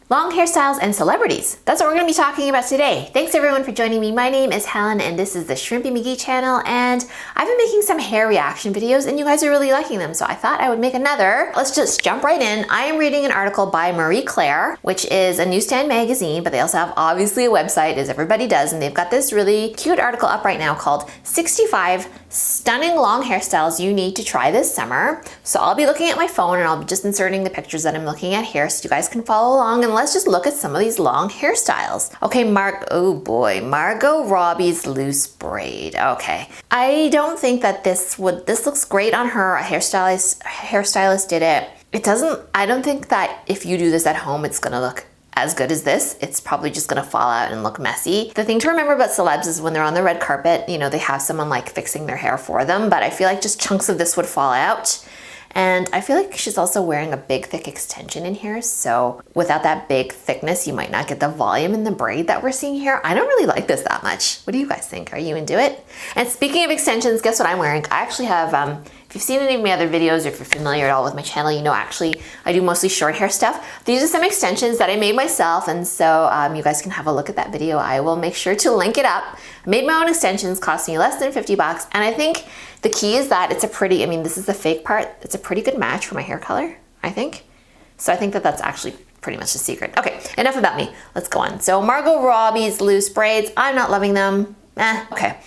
Long hairstyles and celebrities. That's what we're going to be talking about today. Thanks everyone for joining me. My name is Helen and this is the Shrimpy McGee channel, and I've been making some hair reaction videos and you guys are really liking them, so I thought I would make another. Let's just jump right in. I am reading an article by Marie Claire, which is a newsstand magazine, but they also have obviously a website, as everybody does, and they've got this really cute article up right now called 65 Stunning Long Hairstyles You Need to Try This Summer. So I'll be looking at my phone and I'll be just inserting the pictures that I'm looking at here so you guys can follow along, and let's just look at some of these long hairstyles. Okay, oh boy, Margot Robbie's loose braid. Okay, I don't think that this looks great on her. A hairstylist did it. I don't think that if you do this at home, it's gonna look as good as this. It's probably just gonna fall out and look messy. The thing to remember about celebs is when they're on the red carpet, you know, they have someone like fixing their hair for them, but I feel like just chunks of this would fall out. And I feel like she's also wearing a big thick extension in here, so without that big thickness, you might not get the volume in the braid that we're seeing here. I don't really like this that much. What do you guys think? Are you into it? And speaking of extensions, guess what I'm wearing? I actually have, if you've seen any of my other videos or if you're familiar at all with my channel, you know actually I do mostly short hair stuff. These are some extensions that I made myself, and so you guys can have a look at that video. I will make sure to link it up. I made my own extensions, cost me less than 50 bucks, and I think the key is that it's a pretty, I mean, this is the fake part, it's a pretty good match for my hair color, I think. So I think that that's actually pretty much the secret. Okay, enough about me, let's go on. So Margot Robbie's loose braids, I'm not loving them, okay.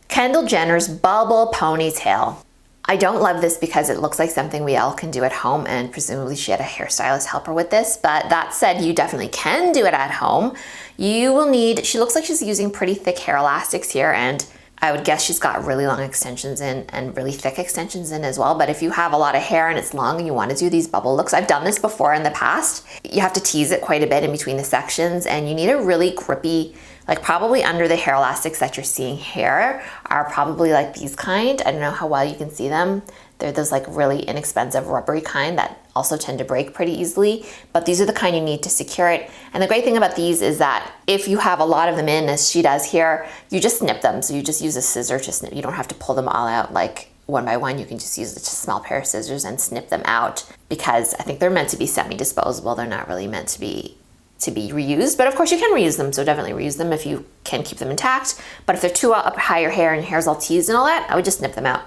Kendall Jenner's bubble ponytail. I don't love this because it looks like something we all can do at home, and presumably she had a hairstylist help her with this, but that said, you definitely can do it at home. You will need, she looks like she's using pretty thick hair elastics here, and I would guess she's got really long extensions in and really thick extensions in as well. But if you have a lot of hair and it's long and you want to do these bubble looks, I've done this before in the past. You have to tease it quite a bit in between the sections, and you need a really grippy, like probably under the hair elastics that you're seeing here are probably like these kind. I don't know how well you can see them. They're those like really inexpensive rubbery kind that also tend to break pretty easily, but these are the kind you need to secure it. And the great thing about these is that if you have a lot of them in, as she does here, you just snip them. So you just use a scissor to snip. You don't have to pull them all out like one by one. You can just use a small pair of scissors and snip them out, because I think they're meant to be semi-disposable. They're not really meant to be reused, but of course you can reuse them, so definitely reuse them if you can keep them intact. But if they're too up high your hair and your hair's all teased and all that, I would just snip them out.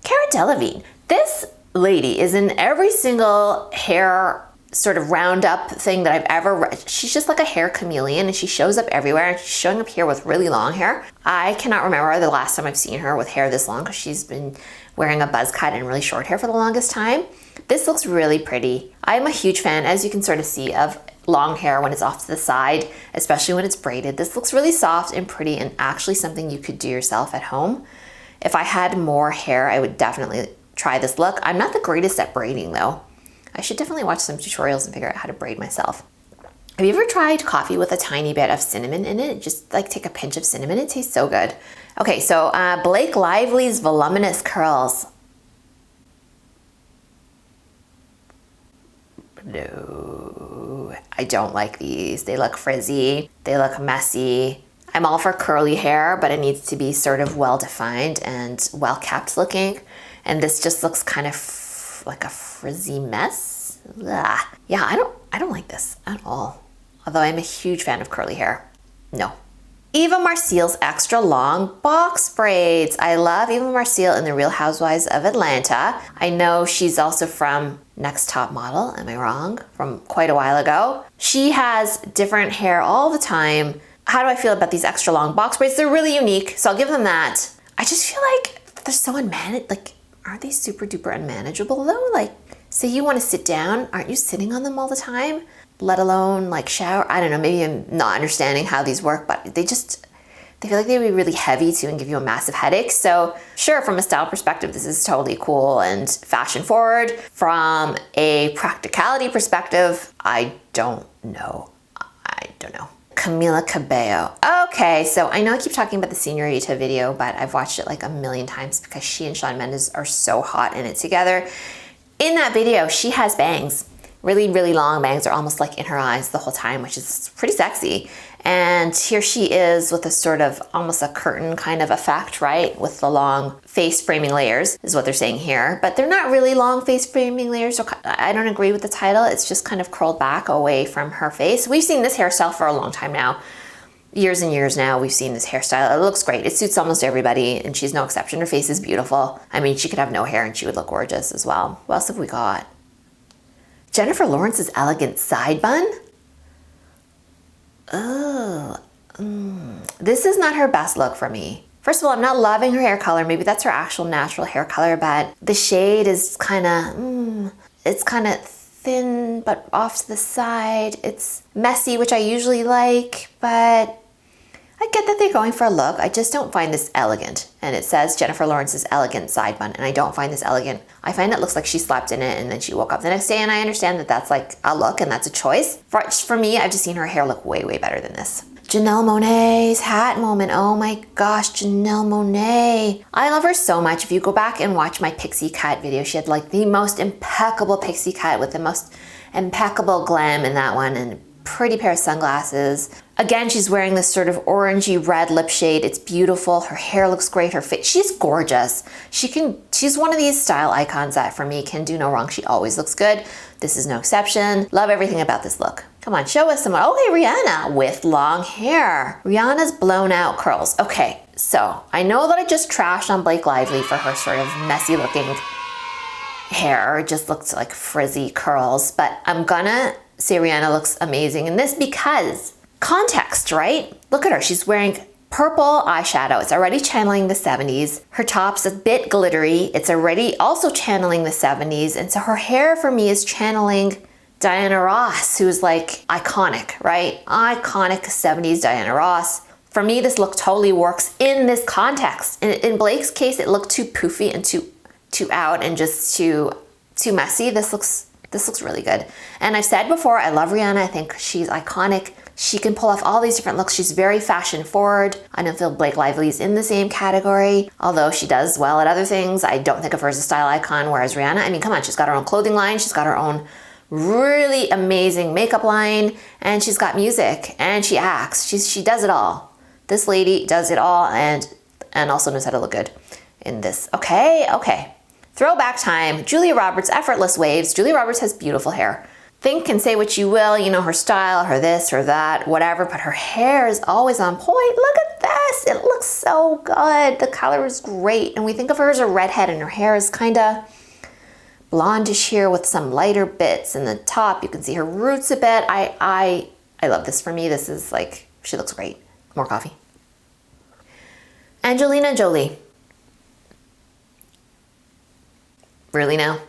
Cara Delavigne. This lady is in every single hair sort of roundup thing that I've ever read. She's just like a hair chameleon, and she shows up everywhere, and she's showing up here with really long hair. I cannot remember the last time I've seen her with hair this long, because she's been wearing a buzz cut and really short hair for the longest time. This looks really pretty. I'm a huge fan, as you can sort of see, of long hair when it's off to the side, especially when it's braided. This looks really soft and pretty, and actually something you could do yourself at home. If I had more hair, I would definitely try this look. I'm not the greatest at braiding though. I should definitely watch some tutorials and figure out how to braid myself. Have you ever tried coffee with a tiny bit of cinnamon in it? Just like take a pinch of cinnamon, it tastes so good. Okay, so Blake Lively's voluminous curls. No, I don't like these. They look frizzy, they look messy. I'm all for curly hair, but it needs to be sort of well-defined and well-kept looking. And this just looks kind of like a frizzy mess. Ugh. Yeah, I don't like this at all. Although I'm a huge fan of curly hair. No. Eva Marcille's extra long box braids. I love Eva Marcille in The Real Housewives of Atlanta. I know she's also from Next Top Model, am I wrong? From quite a while ago. She has different hair all the time. How do I feel about these extra long box braids? They're really unique, so I'll give them that. I just feel like they're so unmanageable. Like, aren't they super duper unmanageable though? Like, say you want to sit down, aren't you sitting on them all the time? Let alone like shower. I don't know, maybe I'm not understanding how these work, but they feel like they would be really heavy too and give you a massive headache. So sure, from a style perspective, this is totally cool and fashion forward. From a practicality perspective, I don't know. Camila Cabello. Okay, so I know I keep talking about the Señorita video, but I've watched it like a million times because she and Shawn Mendes are so hot in it together. In that video, she has bangs. Really, really long bangs are almost like in her eyes the whole time, which is pretty sexy. And here she is with a sort of almost a curtain kind of effect, right? With the long face framing layers is what they're saying here. But they're not really long face framing layers. So I don't agree with the title. It's just kind of curled back away from her face. We've seen this hairstyle for a long time now. Years and years now, we've seen this hairstyle. It looks great. It suits almost everybody, and she's no exception. Her face is beautiful. I mean, she could have no hair and she would look gorgeous as well. What else have we got? Jennifer Lawrence's elegant side bun. Oh, this is not her best look for me. First of all, I'm not loving her hair color. Maybe that's her actual natural hair color, but the shade is kind of, it's kind of thin, but off to the side. It's messy, which I usually like, but I get that they're going for a look. I just don't find this elegant. And it says Jennifer Lawrence's elegant side bun, and I don't find this elegant. I find it looks like she slept in it and then she woke up the next day, and I understand that that's like a look and that's a choice. For me, I've just seen her hair look way, way better than this. Janelle Monae's hat moment. Oh my gosh, Janelle Monae. I love her so much. If you go back and watch my pixie cut video, she had like the most impeccable pixie cut with the most impeccable glam in that one, and pretty pair of sunglasses. Again, she's wearing this sort of orangey red lip shade. It's beautiful. Her hair looks great. Her face, she's gorgeous. She's one of these style icons that for me can do no wrong. She always looks good. This is no exception. Love everything about this look. Come on, show us someone. Okay, Rihanna with long hair. Rihanna's blown out curls. Okay, so I know that I just trashed on Blake Lively for her sort of messy looking hair. It just looks like frizzy curls, but I'm gonna say Rihanna looks amazing in this because context, right? Look at her. She's wearing purple eyeshadow. It's already channeling the 70s. Her top's a bit glittery. It's already also channeling the 70s. And so her hair for me is channeling Diana Ross, who's like iconic, right? Iconic 70s Diana Ross. For me, this look totally works in this context. In Blake's case, it looked too poofy and too out and just too messy. This looks really good. And I've said before, I love Rihanna. I think she's iconic. She can pull off all these different looks. She's very fashion forward. I don't feel Blake Lively's in the same category, although she does well at other things. I don't think of her as a style icon, whereas Rihanna, I mean, come on, she's got her own clothing line. She's got her own really amazing makeup line, and she's got music, and she acts. She does it all. This lady does it all, and also knows how to look good in this. Okay. Throwback time. Julia Roberts, effortless waves. Julia Roberts has beautiful hair. Think and say what you will, you know, her style, her this, her that, whatever, but her hair is always on point. Look at this. It looks so good. The color is great. And we think of her as a redhead, and her hair is kind of blondish here with some lighter bits in the top. You can see her roots a bit. I love this. For me, this is like, she looks great. More coffee. Angelina Jolie. Really now?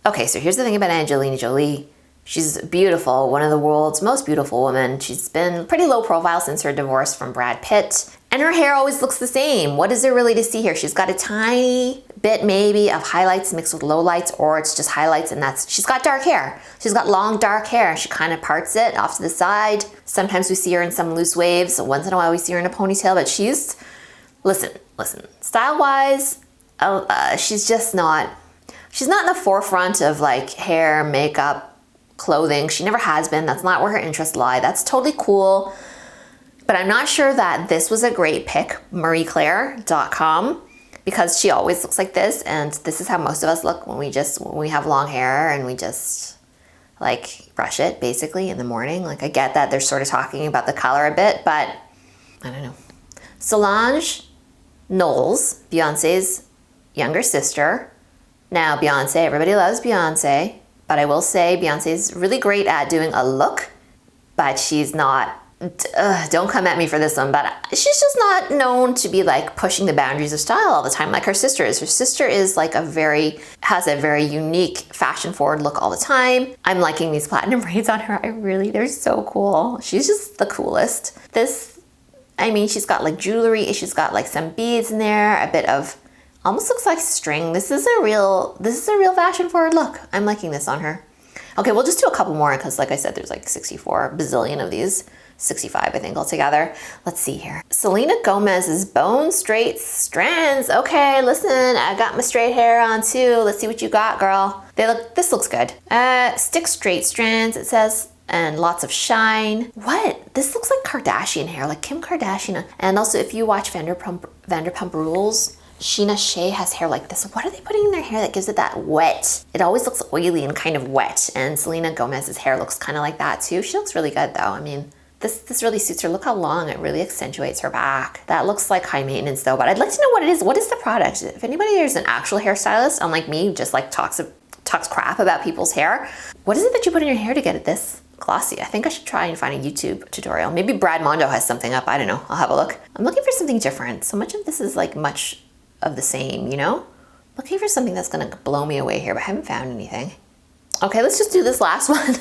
Okay, so here's the thing about Angelina Jolie. She's beautiful, one of the world's most beautiful women. She's been pretty low profile since her divorce from Brad Pitt. And her hair always looks the same. What is there really to see here? She's got a tiny bit maybe of highlights mixed with lowlights, or it's just highlights and she's got dark hair. She's got long dark hair. She kind of parts it off to the side. Sometimes we see her in some loose waves. Once in a while we see her in a ponytail, but she's, listen, style-wise, she's not in the forefront of like hair, makeup, clothing. She never has been. That's not where her interests lie. That's totally cool. But I'm not sure that this was a great pick, marieclaire.com, because she always looks like this, and this is how most of us look when we have long hair and we just like brush it basically in the morning. Like, I get that they're sort of talking about the color a bit, but I don't know. Solange Knowles, Beyonce's younger sister. Now, Beyonce, everybody loves Beyonce, but I will say Beyonce's really great at doing a look, but she's not, don't come at me for this one, but she's just not known to be like pushing the boundaries of style all the time like her sister is. Her sister is like has a very unique fashion forward look all the time. I'm liking these platinum braids on her. They're so cool. She's just the coolest. She's got like jewelry, she's got like some beads in there, a bit of, almost looks like string. This is a real fashion forward look. I'm liking this on her. Okay, we'll just do a couple more because like I said, there's like 64 bazillion of these 65, I think, altogether. Let's see here. Selena Gomez's Bone Straight Strands. Okay, listen, I got my straight hair on too. Let's see what you got, girl. This looks good. Stick straight strands, it says, and lots of shine. What? This looks like Kardashian hair, like Kim Kardashian. And also, if you watch Vanderpump Rules, Sheena Shea has hair like this. What are they putting in their hair that gives it that wet? It always looks oily and kind of wet. And Selena Gomez's hair looks kind of like that too. She looks really good though. I mean, this really suits her. Look how long it really accentuates her back. That looks like high maintenance though, but I'd like to know what it is. What is the product? If anybody is an actual hairstylist, unlike me, just like talks crap about people's hair, what is it that you put in your hair to get it this glossy? I think I should try and find a YouTube tutorial. Maybe Brad Mondo has something up. I don't know. I'll have a look. I'm looking for something different. So much of this is like much of the same, you know? Looking for something that's gonna blow me away here, but I haven't found anything. Okay, let's just do this last one.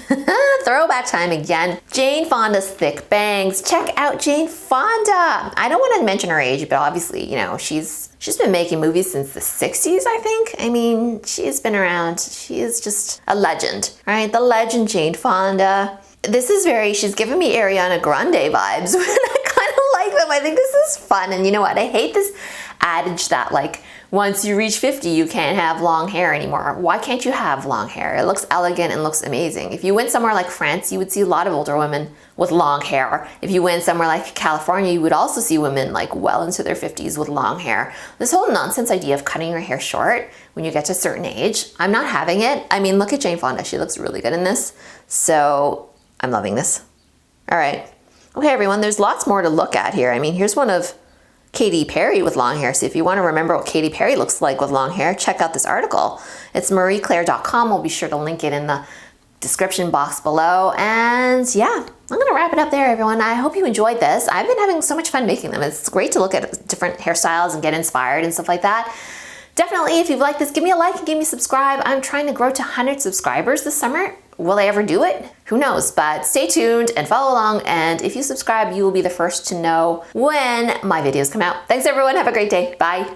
Throwback time again. Jane Fonda's thick bangs. Check out Jane Fonda. I don't want to mention her age, but obviously, you know, she's been making movies since the 60s, I think. I mean, she's been around. She is just a legend, right? The legend Jane Fonda. This is she's giving me Ariana Grande vibes. I kind of like them. I think this is fun. And you know what? I hate this adage that like, once you reach 50, you can't have long hair anymore. Why can't you have long hair? It looks elegant and looks amazing. If you went somewhere like France, you would see a lot of older women with long hair. If you went somewhere like California, you would also see women like well into their 50s with long hair. This whole nonsense idea of cutting your hair short when you get to a certain age, I'm not having it. I mean, look at Jane Fonda. She looks really good in this. So I'm loving this. All right. Okay, everyone, there's lots more to look at here. I mean, here's one of Katy Perry with long hair. So if you want to remember what Katy Perry looks like with long hair, check out this article. It's marieclaire.com. We'll be sure to link it in the description box below. And yeah, I'm gonna wrap it up there, everyone. I hope you enjoyed this. I've been having so much fun making them. It's great to look at different hairstyles and get inspired and stuff like that. Definitely, if you've liked this, give me a like and give me a subscribe. I'm trying to grow to 100 subscribers this summer. Will I ever do it? Who knows, but stay tuned and follow along. And if you subscribe, you will be the first to know when my videos come out. Thanks everyone, have a great day, bye.